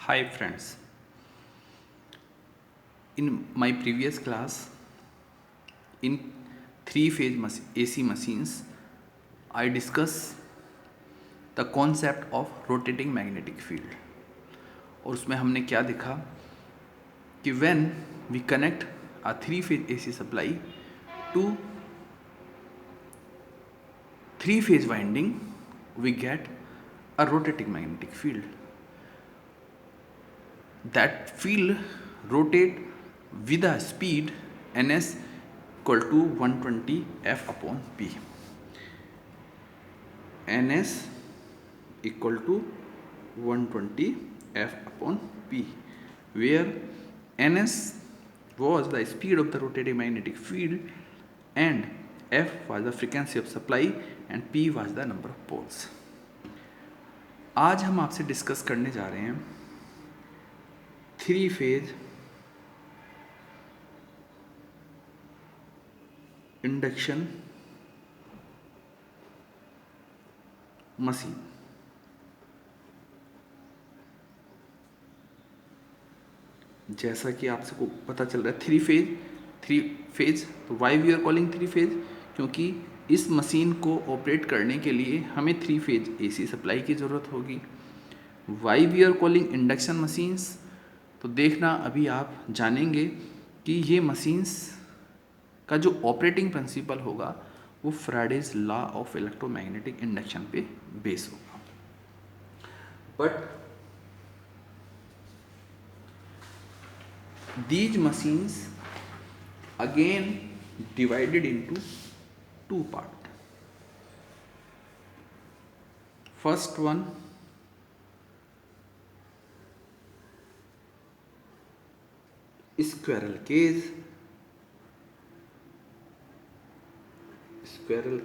Hi friends, in my previous class in three-phase AC machines I discuss the concept of rotating magnetic field और उसमें हमने क्या देखा कि when we connect a three-phase AC supply to three-phase winding we get a rotating magnetic field. That field rotate with a speed ns equal to 120 f upon p. ns equal to 120 f upon p, where ns was the speed of the rotating magnetic field and f was the frequency of supply and p was the number of poles. आज हम आपसे discuss करने जा रहे हैं three phase induction machine. जैसा कि आप सबको पता चल रहा है थ्री फेज तो why we are calling three phase, क्योंकि इस मशीन को ऑपरेट करने के लिए हमें थ्री फेज एसी सप्लाई की ज़रूरत होगी. Why we are calling induction machines, तो देखना अभी आप जानेंगे कि ये मशीन्स का जो ऑपरेटिंग प्रिंसिपल होगा वो फ्राडेज लॉ ऑफ इलेक्ट्रोमैग्नेटिक इंडक्शन पे बेस होगा. But these machines again divided into two parts. First one, squirrel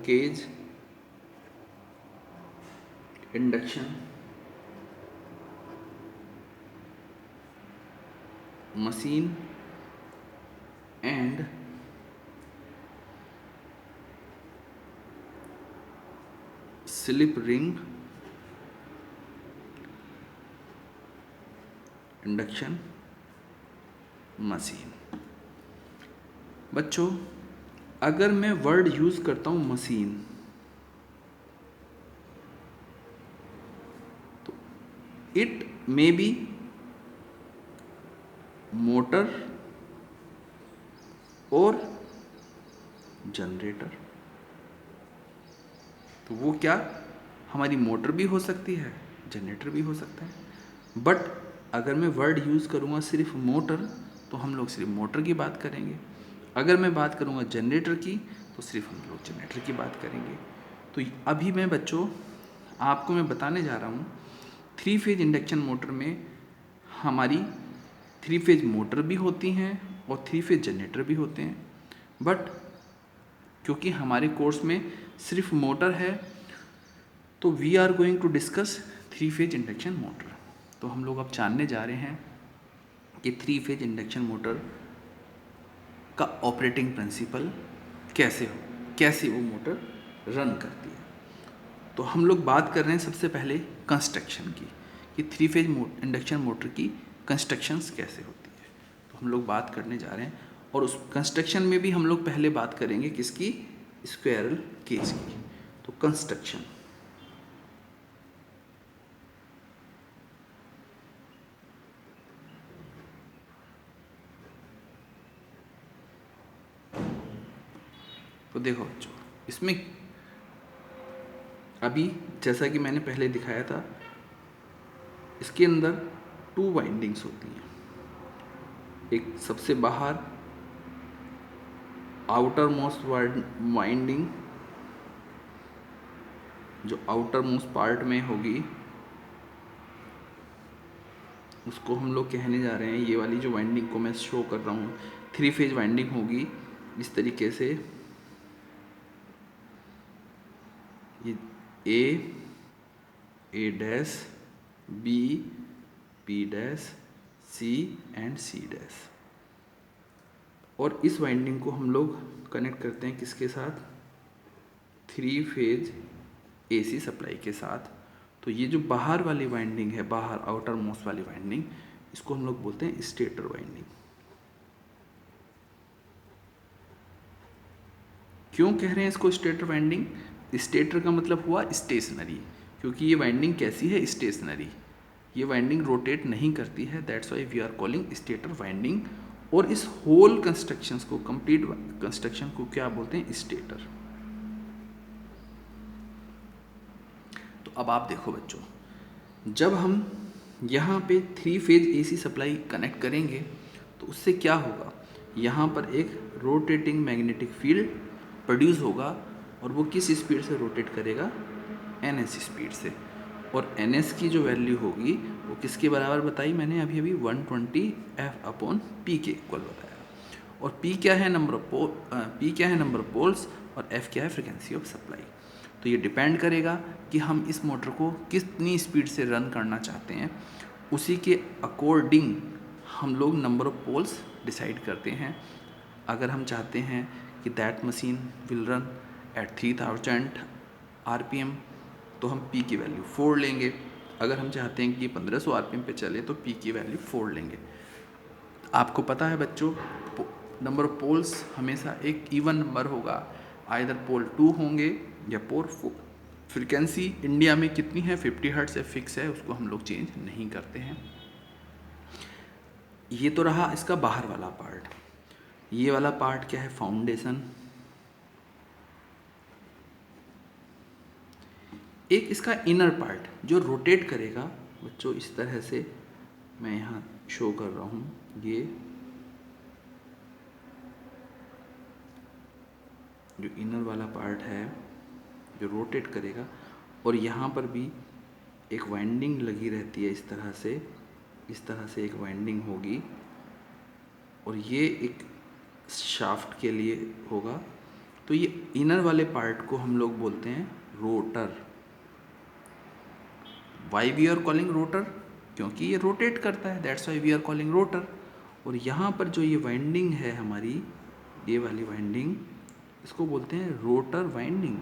cage induction machine and slip ring induction machine. बच्चों, अगर मैं वर्ड यूज करता हूं मशीन, तो इट मे बी मोटर और generator. तो वो क्या हमारी मोटर भी हो सकती है, जनरेटर भी हो सकता है. बट अगर मैं वर्ड यूज़ करूँगा सिर्फ मोटर, तो हम लोग सिर्फ मोटर की बात करेंगे. अगर मैं बात करूँगा जनरेटर की, तो सिर्फ हम लोग जनरेटर की बात करेंगे. तो अभी मैं बच्चों आपको मैं बताने जा रहा हूँ थ्री फेज इंडक्शन मोटर में हमारी थ्री फेज मोटर भी होती हैं और थ्री फेज जनरेटर भी होते हैं. बट क्योंकि हमारे कोर्स में सिर्फ मोटर है, तो we are going to discuss three phase induction motor. तो हम लोग अब जानने जा रहे हैं कि थ्री फेज इंडक्शन मोटर का ऑपरेटिंग प्रिंसिपल कैसे वो मोटर रन करती है. तो हम लोग बात कर रहे हैं सबसे पहले कंस्ट्रक्शन की, कि थ्री फेज इंडक्शन मोटर की कंस्ट्रक्शंस कैसे होती है. तो हम लोग बात करने जा रहे हैं, और उस कंस्ट्रक्शन में भी हम लोग पहले बात करेंगे किसकी, स्क्वायरल केज की. तो कंस्ट्रक्शन, तो देखो बच्चों, इसमें अभी जैसा कि मैंने पहले दिखाया था, इसके अंदर टू वाइंडिंग्स होती हैं. एक सबसे बाहर आउटर मोस्ट वाइंडिंग, जो आउटर मोस्ट पार्ट में होगी, उसको हम लोग कहने जा रहे हैं, ये वाली जो वाइंडिंग को मैं शो कर रहा हूँ थ्री फेज वाइंडिंग होगी इस तरीके से. ये A dash, B, B dash, C and C dash. और इस वाइंडिंग को हम लोग कनेक्ट करते हैं किसके साथ, थ्री फेज एसी सप्लाई के साथ. तो ये जो बाहर वाली वाइंडिंग है, बाहर आउटर मोस्ट वाली वाइंडिंग, इसको हम लोग बोलते हैं स्टेटर वाइंडिंग। क्यों कह रहे हैं इसको स्टेटर वाइंडिंग? स्टेटर का मतलब हुआ स्टेशनरी, क्योंकि ये वाइंडिंग कैसी है? स्टेशनरी। ये वाइंडिंग रोटेट नहीं करती है, that's why we are calling stator winding. और इस होल कंस्ट्रक्शन को, कंप्लीट कंस्ट्रक्शन को क्या बोलते हैं? स्टेटर। तो अब आप देखो बच्चों, जब हम यहाँ पे 3 फेज AC सप्लाई कनेक्ट करेंगे तो उससे क्या होगा? यहाँ पर एक रोटेटिंग मैग्नेटिक फील्ड प्रोड्यूस होगा, और वो किस स्पीड से रोटेट करेगा? NS स्पीड से। और NS की जो वैल्यू होगी वो किसके बराबर बताई मैंने अभी 120 F/P के इक्वल बताया। और P क्या है? नंबर ऑफ पोल्स, और F क्या है? Frequency of supply. तो ये डिपेंड करेगा कि हम इस मोटर को कितनी स्पीड से रन करना चाहते हैं, उसी के अकॉर्डिंग हम लोग नंबर ऑफ पोल्स डिसाइड करते हैं। अगर हम चाहते हैं कि that machine will run at 3000 RPM, तो हम P की वैल्यू 4 लेंगे। अगर हम चाहते हैं कि 1500 RPM पे चले तो P की वैल्यू 4 लेंगे। आपको पता है बच्चों, नंबर ऑफ पोल्स हमेशा एक इवन नंबर होगा, आइदर पोल 2 होंगे या पोल 4। फ्रिक्वेंसी इंडिया में कितनी है? 50 हर्ट्ज से फिक्स है, उसको हम लोग चेंज नहीं करते हैं। ये तो रहा इसका बाहर वाला पार्ट। ये वाला पार्ट क्या है? फाउंडेशन। एक इसका इनर पार्ट जो रोटेट करेगा बच्चों, इस तरह से मैं यहाँ शो कर रहा हूँ। ये जो इनर वाला पार्ट है जो रोटेट करेगा, और यहाँ पर भी एक वाइंडिंग लगी रहती है इस तरह से एक वाइंडिंग होगी, और ये एक शाफ्ट के लिए होगा। तो ये इनर वाले पार्ट को हम लोग बोलते हैं rotor. Why we are calling rotor? क्योंकि ये रोटेट करता है, that's why we are calling rotor. और यहाँ पर जो ये वाइंडिंग है हमारी, ये वाली वाइंडिंग, इसको बोलते हैं रोटर वाइंडिंग।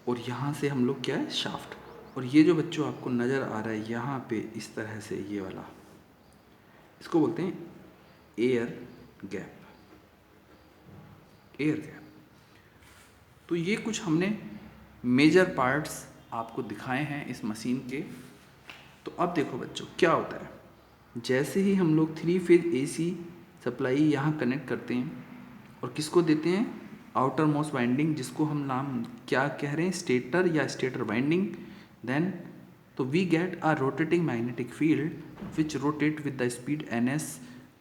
और यहाँ से हम लोग क्या है? शाफ्ट। और ये जो बच्चों आपको नज़र आ रहा है यहाँ पे इस तरह से, ये वाला, इसको बोलते हैं एयर गैप। तो ये कुछ हमने मेजर पार्ट्स आपको दिखाए हैं इस मशीन के। तो अब देखो बच्चों क्या होता है, जैसे ही हम लोग 3 फेज AC सप्लाई यहाँ कनेक्ट करते हैं और किसको देते हैं? आउटर मोस्ट वाइंडिंग, जिसको हम नाम क्या कह रहे हैं? स्टेटर या स्टेटर वाइंडिंग। देन तो we get a rotating magnetic field which rotate with the speed NS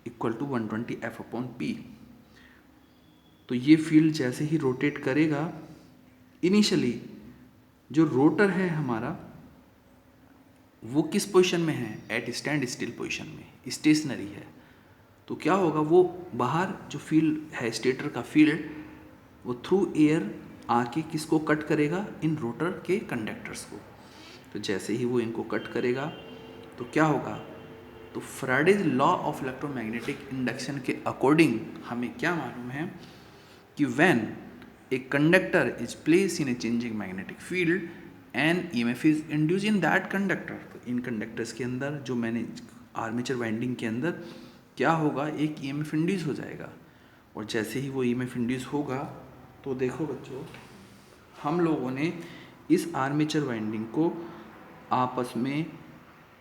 equal to 120 F/P। तो ये फील्ड जैसे ही रोटेट करेगा, इनिशियली जो रोटर है हमारा वो किस पोजीशन में है? एट स्टैंड स्टिल पोजीशन में, स्टेशनरी है। तो क्या होगा? वो बाहर जो फील्ड है स्टेटर का फील्ड, वो थ्रू एयर आके किसको कट करेगा? इन रोटर के कंडक्टर्स को। तो जैसे ही वो इनको कट करेगा तो क्या होगा? तो Faraday's law of electromagnetic induction के अकॉर्डिंग हमें क्या मालूम है कि when a conductor is place in a changing magnetic field and EMF is induce in that conductor. तो इन कंडक्टर्स के अंदर जो मैंने आर्मेचर वाइंडिंग के अंदर क्या होगा? एक EMF इंड्यूस हो जाएगा। और जैसे ही वो EMF इंड्यूस होगा तो देखो बच्चों, हम लोगों ने इस आर्मेचर वाइंडिंग को आपस में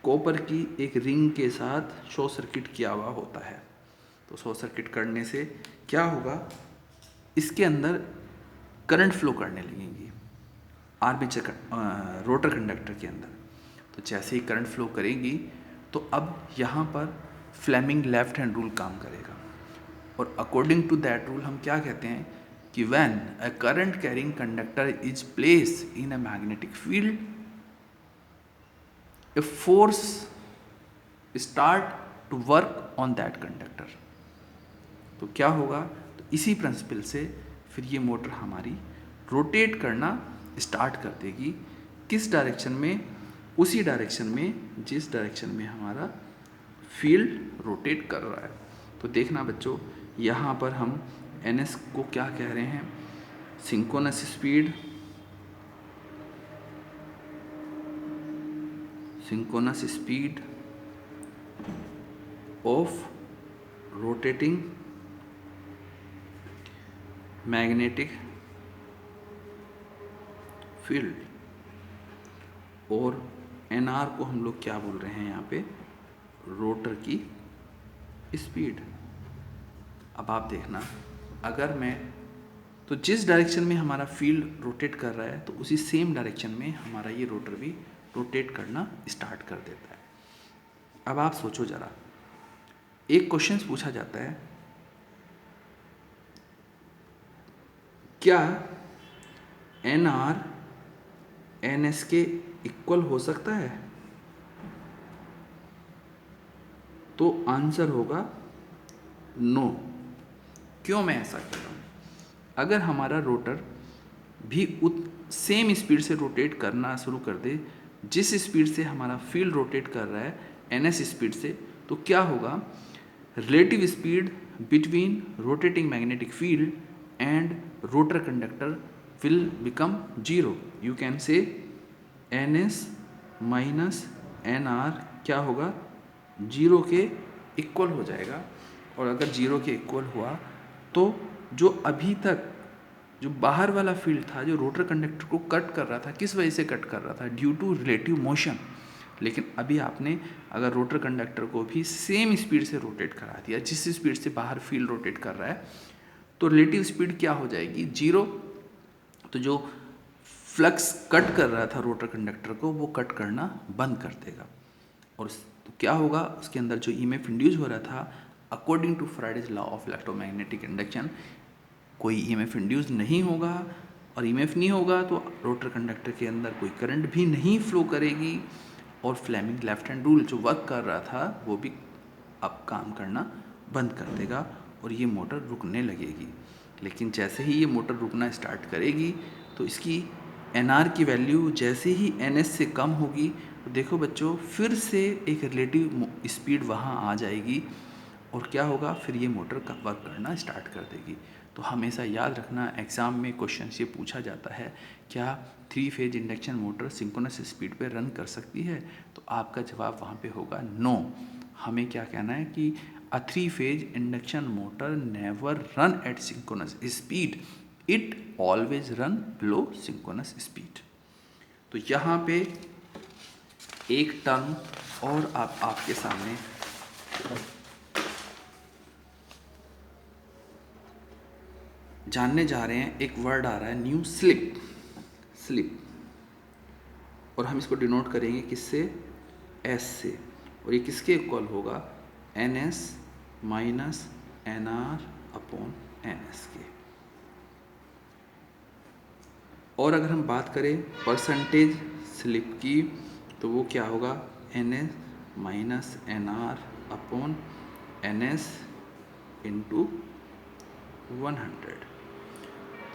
कॉपर की एक रिंग के साथ शॉर्ट सर्किट किया हुआ होता है। तो शॉर्ट सर्किट करने से क्या होगा? इसके अंदर करंट फ्लो करने लगेंगी आर्मेचर रोटर कंडक्टर के अंदर। तो जैसे ही करंट फ्लो करेगी तो अब यहाँ पर फ्लेमिंग लेफ्ट हैंड रूल काम करेगा। और अकॉर्डिंग टू दैट रूल हम क्या कहते हैं कि when a current carrying conductor is place in a magnetic field, a force start to work on that conductor. तो क्या होगा? तो इसी प्रिंसिपल से फिर ये मोटर हमारी रोटेट करना स्टार्ट कर देगी। किस डायरेक्शन में? उसी डायरेक्शन में जिस डायरेक्शन में हमारा फील्ड रोटेट कर रहा है। तो देखना बच्चों, यहाँ पर हम ns को क्या कह रहे हैं, synchronous speed, synchronous speed of rotating magnetic field, और एनआर को हम लोग क्या बोल रहे हैं यहाँ पे, रोटर की स्पीड। अब आप देखना, अगर मैं तो जिस डायरेक्शन में हमारा फील्ड रोटेट कर रहा है तो उसी सेम डायरेक्शन में हमारा ये रोटर भी रोटेट करना स्टार्ट कर देता है। अब आप सोचो ज़रा, एक क्वेश्चन पूछा जाता है, क्या एन आर एन एस के इक्वल हो सकता है? तो आंसर होगा नो। क्यों मैं ऐसा कर रहा हूँ? अगर हमारा रोटर भी सेम स्पीड से रोटेट करना शुरू कर दे जिस स्पीड से हमारा फील्ड रोटेट कर रहा है, एन एस स्पीड से, तो क्या होगा, relative speed between rotating magnetic field and rotor conductor will become zero. You can say N S minus N R क्या होगा, जीरो के इक्वल हो जाएगा। और अगर जीरो के इक्वल हुआ तो जो अभी तक जो बाहर वाला फील्ड था जो रोटर कंडक्टर को कट कर रहा था, किस वजह से कट कर रहा था, ड्यू टू रिलेटिव मोशन। लेकिन अभी आपने अगर रोटर कंडक्टर को भी सेम स्पीड से रोटेट करा दिया जिस स्पीड से बाहर फील्ड रोटेट कर रहा है, तो रिलेटिव स्पीड क्या हो जाएगी, जीरो। तो जो फ्लक्स कट कर रहा था रोटर कंडक्टर को, वो कट करना बंद कर देगा। और तो क्या होगा, उसके अंदर जो ईएमएफ इंड्यूस हो रहा था, according to Faraday's law of electromagnetic induction, कोई ईएमएफ इंड्यूस नहीं होगा। और ईएमएफ नहीं होगा तो रोटर कंडक्टर के अंदर कोई करंट भी नहीं फ्लो करेगी, और फ्लेमिंग लेफ्ट हैंड रूल जो वर्क कर रहा था वो भी अब काम करना बंद कर देगा और ये मोटर रुकने लगेगी। लेकिन जैसे ही ये मोटर रुकना स्टार्ट करेगी तो इसकी एनआर की वैल्यू जैसे ही एनएस से कम होगी, तो देखो बच्चों फिर से एक रिलेटिव स्पीड वहाँ आ जाएगी, और क्या होगा, फिर ये मोटर का वर्क करना स्टार्ट कर देगी। तो हमेशा याद रखना, एग्ज़ाम में क्वेश्चन ये पूछा जाता है, क्या 3 phase induction motor synchronous speed पे रन कर सकती है? तो आपका जवाब वहाँ पे होगा नो। हमें क्या कहना है कि a 3 phase induction motor never run at synchronous speed, it always run below synchronous speed। तो यहाँ पे एक टर्म और आपके सामने जानने जा रहे हैं। एक वर्ड आ रहा है न्यू, स्लिप। स्लिप, और हम इसको डिनोट करेंगे किससे, एस से, और ये किसके इक्वल होगा, N S minus N R upon N S के। और अगर हम बात करें परसेंटेज स्लिप की, तो वो क्या होगा, N S minus N R upon N S into 100।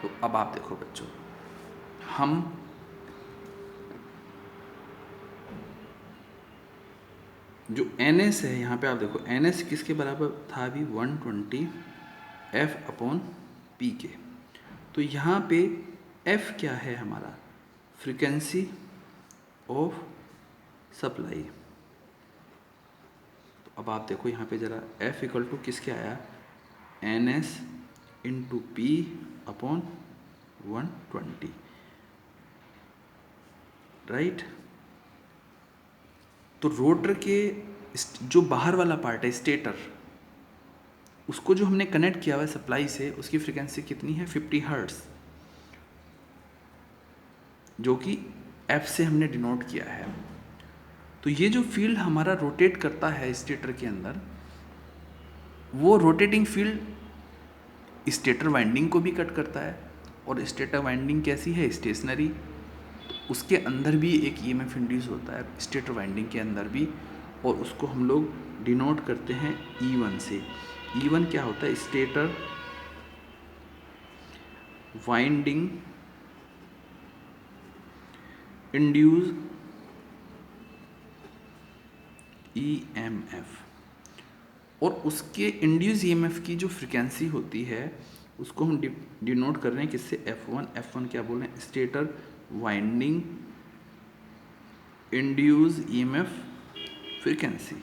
तो अब आप देखो बच्चों, हम जो एन एस है यहाँ पे आप देखो, एन एस किसके बराबर था अभी, 120 एफ अपॉन पी के। तो यहाँ पे एफ क्या है हमारा, फ्रीक्वेंसी ऑफ सप्लाई। तो अब आप देखो यहाँ पे ज़रा, एफ इक्वल टू किसके आया, N S into P upon 120, right. तो रोटर के जो बाहर वाला पार्ट है स्टेटर, उसको जो हमने कनेक्ट किया हुआ है सप्लाई से, उसकी फ्रीक्वेंसी कितनी है, 50 हर्ट्ज, जो कि एफ से हमने डिनोट किया है। तो ये जो फील्ड हमारा रोटेट करता है स्टेटर के अंदर, वो रोटेटिंग फील्ड स्टेटर वाइंडिंग को भी कट करता है, और स्टेटर वाइंडिंग कैसी है, स्टेशनरी। उसके अंदर भी एक ईएमएफ इंड्यूस होता है स्टेटर वाइंडिंग के अंदर भी, और उसको हम लोग डिनोट करते हैं E1 से। E1 क्या होता है, स्टेटर वाइंडिंग इंड्यूस ईएमएफ, और उसके इंड्यूस ईएमएफ की जो फ्रीक्वेंसी होती है उसको हम डिनोट कर रहे हैं किससे, F1 क्या बोल रहे हैं, stator winding induce EMF frequency.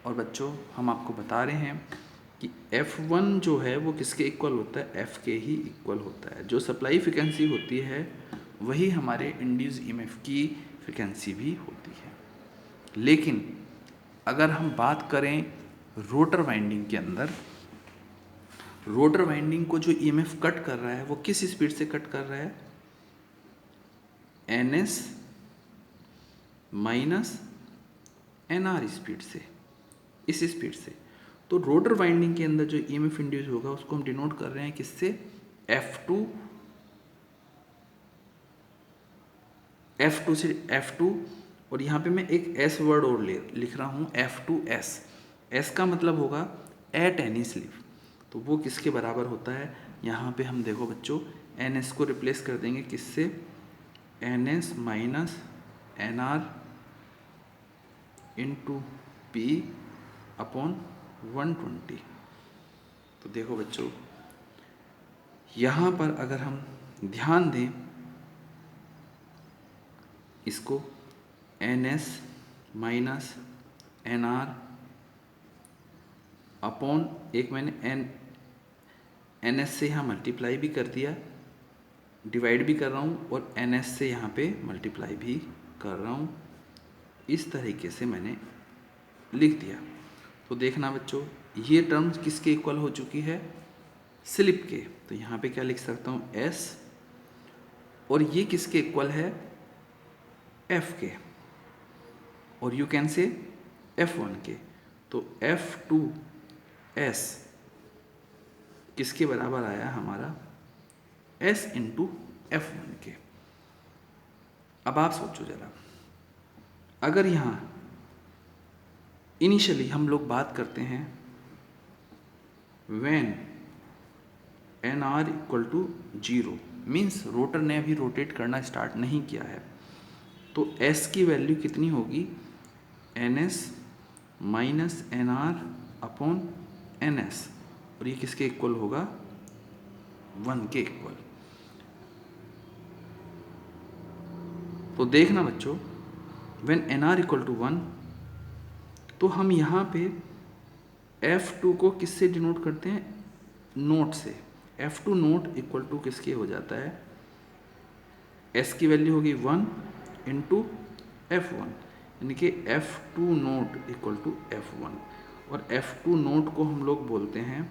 और बच्चों हम आपको बता रहे हैं कि F1 जो है वो किसके इक्वल होता है, F के ही इक्वल होता है। जो सप्लाई फ्रिक्वेंसी होती है वही हमारे इंड्यूस EMF की फ्रिक्वेंसी भी होती है। लेकिन अगर हम बात करें रोटर वाइंडिंग के अंदर, रोटर वाइंडिंग को जो EMF कट कर रहा है वो किस स्पीड से कट कर रहा है, NS माइनस NR स्पीड से, इस स्पीड से। तो रोटर वाइंडिंग के अंदर जो EMF इंड्यूस होगा उसको हम डिनोट कर रहे हैं किससे, F2 से F2, और यहाँ पे मैं एक S वर्ड और लिख रहा हूँ F2S। S का मतलब होगा एट एनी स्लिप, तो वो किसके बराबर होता है, यहाँ पे हम देखो बच्चों NS को रिप्लेस कर देंगे किससे, NS minus NR into P upon 120। तो देखो बच्चों यहाँ पर अगर हम ध्यान दें इसको, NS माइनस NR अपॉन, एक मैंने NS से यहाँ मल्टीप्लाई भी कर दिया, डिवाइड भी कर रहा हूँ, और NS से यहाँ पे मल्टीप्लाई भी कर रहा हूँ। इस तरीके से मैंने लिख दिया। तो देखना बच्चों ये टर्म्स किसके इक्वल हो चुकी है, स्लिप के। तो यहाँ पे क्या लिख सकता हूँ, S, और ये किसके इक्वल है, F के, और यू कैन से F1 के। तो F2S किसके बराबर आया हमारा, S इंटू F1 के। अब आप सोचो जरा, अगर यहाँ इनिशियली हम लोग बात करते हैं when NR equal to 0, means rotor ने अभी रोटेट करना स्टार्ट नहीं किया है, तो S की वैल्यू कितनी होगी, NS minus NR upon NS, और ये किसके इक्वल होगा, 1 के इक्वल। तो देखना बच्चों व्हेन NR इक्वल टू 1, तो हम यहाँ पे F2 को किससे डिनोट करते हैं, नोट से। F2 नोट इक्वल टू किसके हो जाता है, S की वैल्यू होगी 1 इंटू F1, यानी कि F2 note equal to F1, और F2 नोट को हम लोग बोलते हैं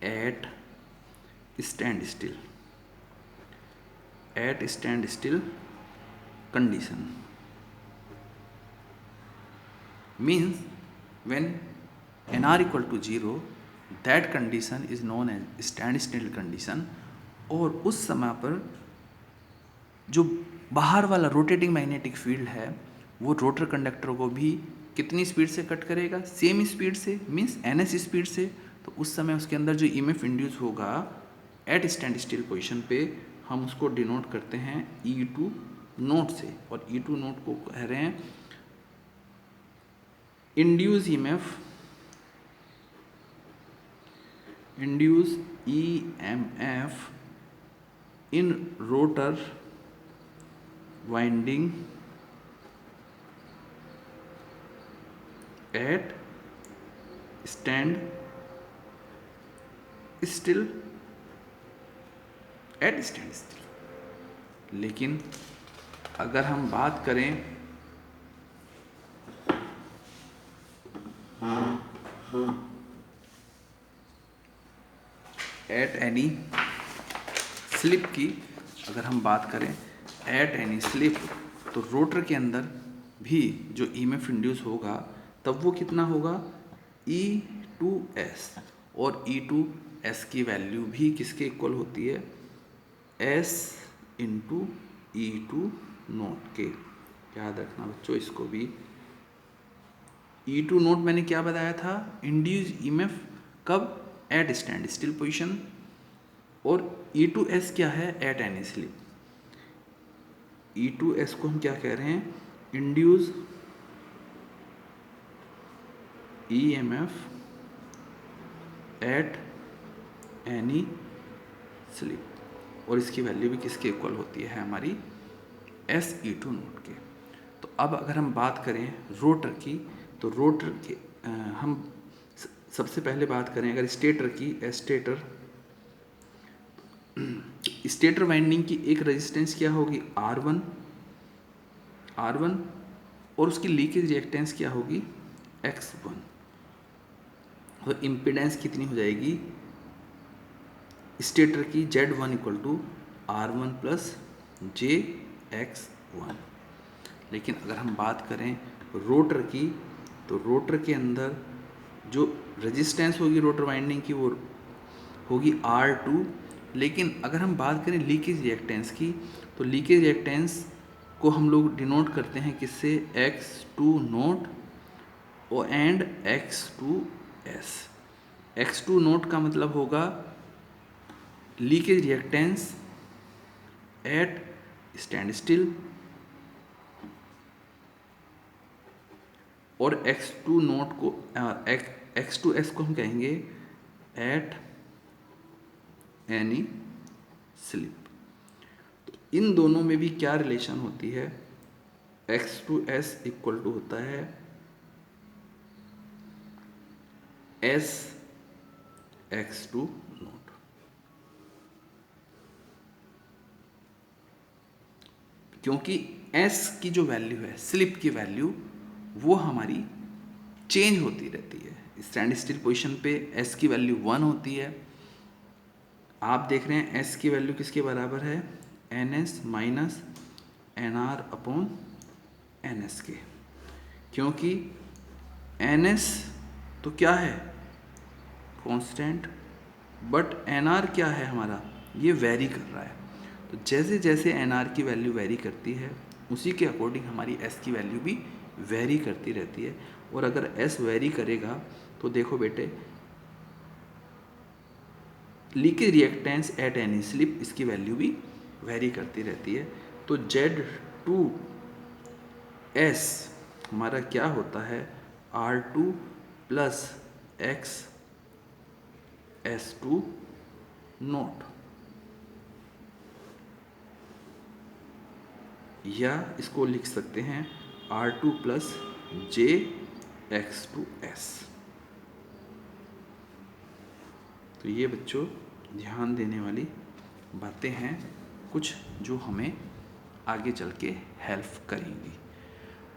at standstill, at standstill condition. Means when NR equal to 0, that condition is known as standstill condition. और उस समय पर जो बाहर वाला रोटेटिंग मैग्नेटिक फील्ड है वो रोटर कंडक्टर को भी कितनी स्पीड से कट करेगा, सेम स्पीड से, मीन्स NS स्पीड से। तो उस समय उसके अंदर जो EMF इंड्यूस होगा एट स्टैंड स्टिल पोजिशन पे, हम उसको डिनोट करते हैं E2 नोट से, और E2 नोट को कह रहे हैं induce EMF in rotor winding at standstill, at standstill. लेकिन अगर हम बात करें एट एनी स्लिप की, अगर हम बात करें एट एनी स्लिप, तो रोटर के अंदर भी जो EMF इंड्यूस होगा तब वो कितना होगा, E2S, और E2S की वैल्यू भी किसके इक्वल होती है, S इंटू E2 नोट के। याद रखना बच्चों इसको भी। E2 नोट मैंने क्या बताया था, इंड्यूस EMF कब, एट स्टैंड स्टिल पोजिशन, और E2S क्या है, एट एनी स्लिप। E2S को हम क्या कह रहे हैं, induce EMF at any slip, और इसकी वैल्यू भी किसके इक्वल होती है हमारी SE2 नोट के। तो अब अगर हम बात करें रोटर की, तो रोटर के हम सबसे पहले बात करें अगर स्टेटर की, स्टेटर वाइंडिंग की एक रेजिस्टेंस क्या होगी R1, और उसकी लीकेज रिएक्टेंस क्या होगी X1। तो इम्पीडेंस कितनी हो जाएगी स्टेटर की Z1 equal to R1 plus JX1। लेकिन अगर हम बात करें रोटर की, तो रोटर के अंदर जो रेजिस्टेंस होगी रोटर वाइंडिंग की वो होगी R2। लेकिन अगर हम बात करें लीकेज रिएक्टेंस की, तो लीकेज रिएक्टेंस को हम लोग डिनोट करते हैं किससे X2 नोट और एंड X2S। X2 नोट का मतलब होगा leakage reactance at standstill, और X2 नोट को X2S को हम कहेंगे एट एनी स्लिप। तो इन दोनों में भी क्या रिलेशन होती है, X2S इक्वल टू होता है SX2 नोट। क्योंकि S की जो वैल्यू है, स्लिप की वैल्यू, वो हमारी चेंज होती रहती है। स्टैंड स्टिल पोजीशन पे S की वैल्यू 1 होती है। आप देख रहे हैं S की वैल्यू किसके बराबर है NS minus NR upon NS के, क्योंकि NS तो क्या है कांस्टेंट, बट NR क्या है हमारा, ये वेरी कर रहा है। तो जैसे जैसे NR की वैल्यू वेरी करती है उसी के अकॉर्डिंग हमारी S की वैल्यू भी वेरी करती रहती है। और अगर S वेरी करेगा तो देखो बेटे, leakage reactance at any slip, इसकी वैल्यू भी वेरी करती रहती है। तो Z2S हमारा क्या होता है R2 प्लस XS2 नोट, या इसको लिख सकते हैं R2 प्लस JX2S। तो ये बच्चों ध्यान देने वाली बातें हैं कुछ, जो हमें आगे चल के हेल्प करेंगी।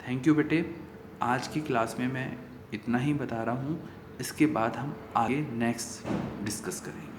थैंक यू बेटे। आज की क्लास में मैं इतना ही बता रहा हूँ, इसके बाद हम आगे नेक्स्ट डिस्कस करेंगे।